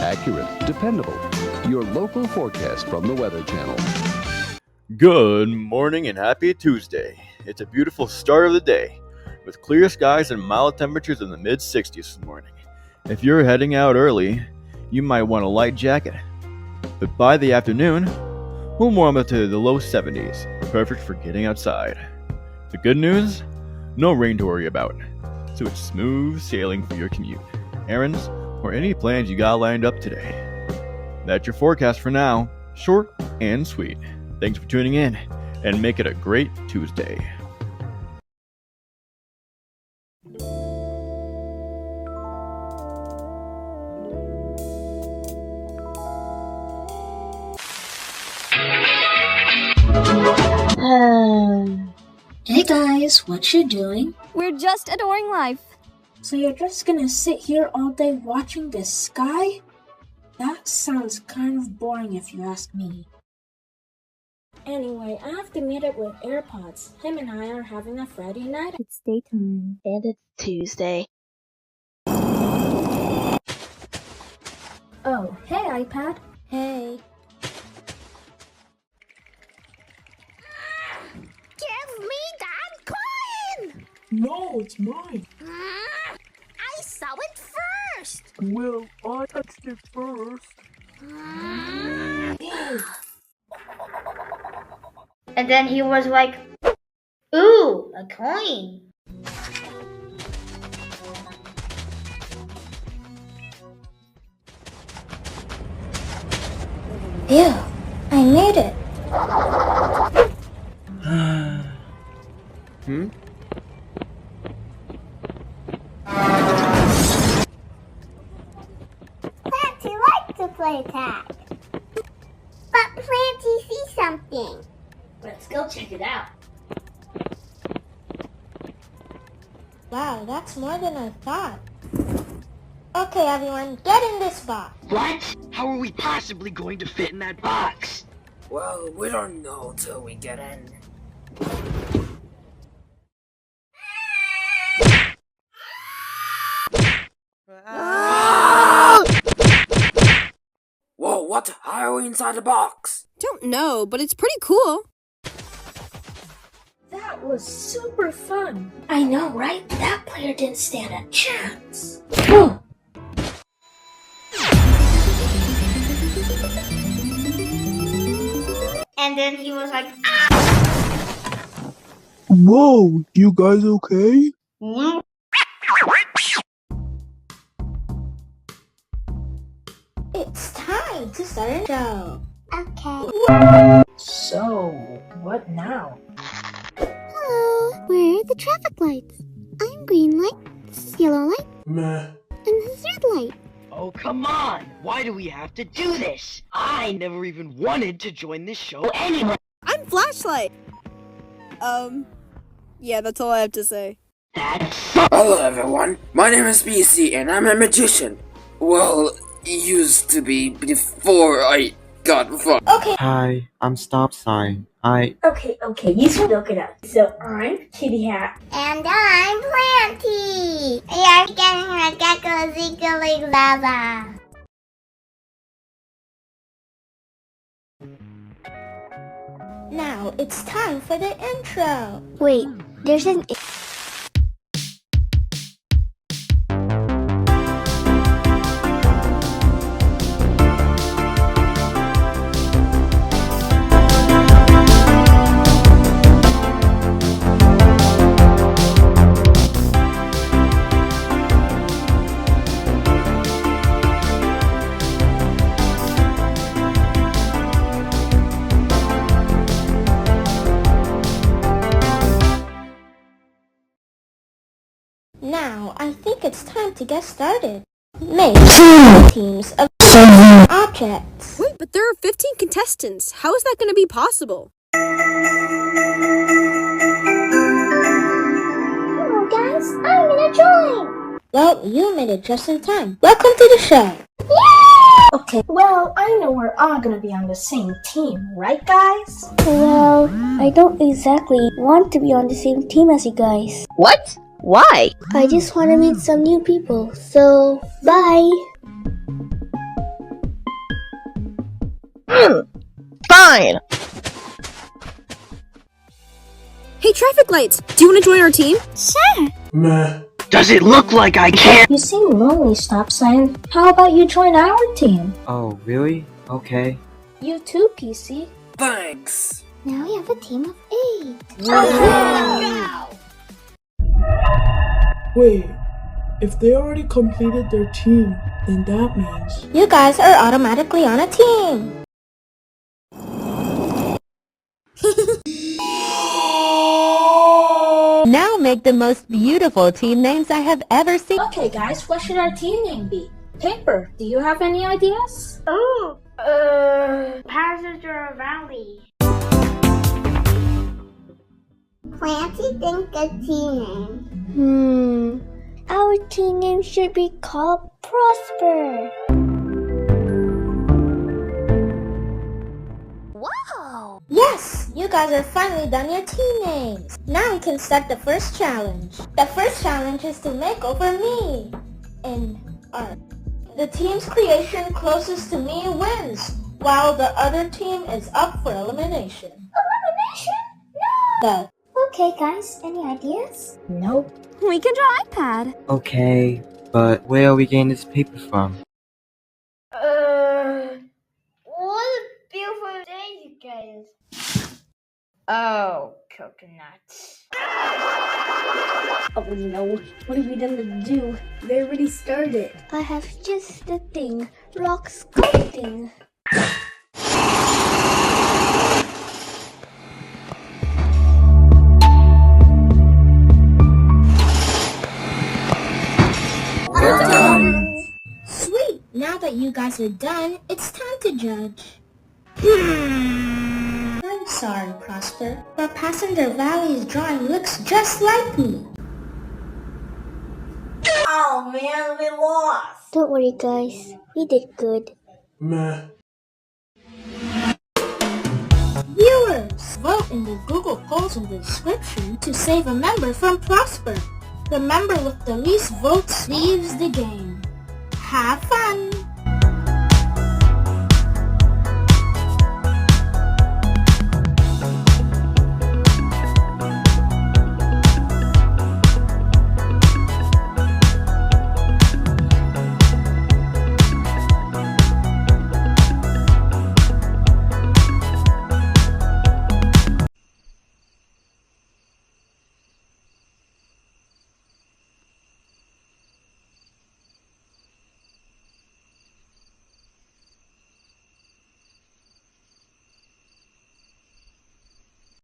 accurate, dependable. Your local forecast from the Weather Channel. Good morning and happy Tuesday. It's a beautiful start of the day, with clear skies and mild temperatures in the mid-60s this morning. If you're heading out early, you might want a light jacket. But by the afternoon, we'll warm up to the low 70s, perfect for getting outside. The good news? No rain to worry about, so it's smooth sailing for your commute, errands, or any plans you got lined up today. That's your forecast for now, short and sweet. Thanks for tuning in, and make it a great Tuesday. Hey guys, what you doing? We're just adoring life. So you're just gonna sit here all day watching the sky? That sounds kind of boring if you ask me. Anyway, I have to meet up with AirPods. Him and I are having a Friday night. It's daytime. And it's Tuesday. Oh, hey iPad. Hey. Give me that coin! No, it's mine. I saw it first! Well, I touched it first. And then he was like, ooh, a coin. Phew, I made it. Planty likes to play tag. But Planty sees something. Let's go check it out. Wow, that's more than I thought. Okay, everyone, get in this box. What? How are we possibly going to fit in that box? Well, we don't know till we get in. Whoa, what? How are we inside the box? Don't know, but it's pretty cool. That was super fun. I know, right? That player didn't stand a chance. Whew. And then he was like, Whoa, you guys okay? It's time to start a show. Okay. So, what now? Hello, where are the traffic lights? I'm green light, this is yellow light, Meh. and this is red light. Oh, come on! Why do we have to do this? I never even wanted to join this show anyway! I'm Flashlight. Yeah, that's all I have to say. Hello everyone, my name is BC and I'm a magician. Well, used to be before I got fucked. Okay, Hi, I'm Stopsign. okay, you should look it up. So, I'm Kitty Hat. And I'm Planty. You're getting a gecko ziggly lava. Now it's time for the intro. Wait, there's an... Now I think it's time to get started. Make teams of objects. Wait, but there are 15 contestants. How is that going to be possible? Hello guys, I'm gonna join. Well, you made it just in time. Welcome to the show. Okay, well, I know we're all gonna be on the same team, right guys? Well, I don't exactly want to be on the same team as you guys. what? Why? I just want to meet some new people, so bye! Fine. Hey, traffic lights, do you want to join our team? Sure. Meh. Does it look like I can't? You seem lonely, Stop Sign. How about you join our team? Oh, really? Okay. You too, PC. Thanks. Now we have a team of 8. Wait, if they already completed their team, then that means... You guys are automatically on a team. Now make the most beautiful team names I have ever seen. Okay, guys, what should our team name be? Paper, do you have any ideas? Ooh, Passenger Valley. Clancy think a team name. Our team name should be called Prosper. Wow! Yes! You guys are finally done your team names. Now we can start the first challenge. The first challenge is to make over me in art. The team's creation closest to me wins, while the other team is up for elimination. Elimination? No! Okay, guys, any ideas? Nope. We can draw iPad. Okay, but where are we getting this paper from? What a beautiful day, you guys. Oh, coconuts. Oh no, what have we done to do? They already started. I have just the thing. Rock sculpting. Sweet! Now that you guys are done, it's time to judge. I'm sorry, Prosper, but Passenger Valley's drawing looks just like me. Oh man, we lost. Don't worry, guys. We did good. Meh. Viewers, vote in the Google polls in the description to save a member from Prosper. The member with the least votes leaves the game. Have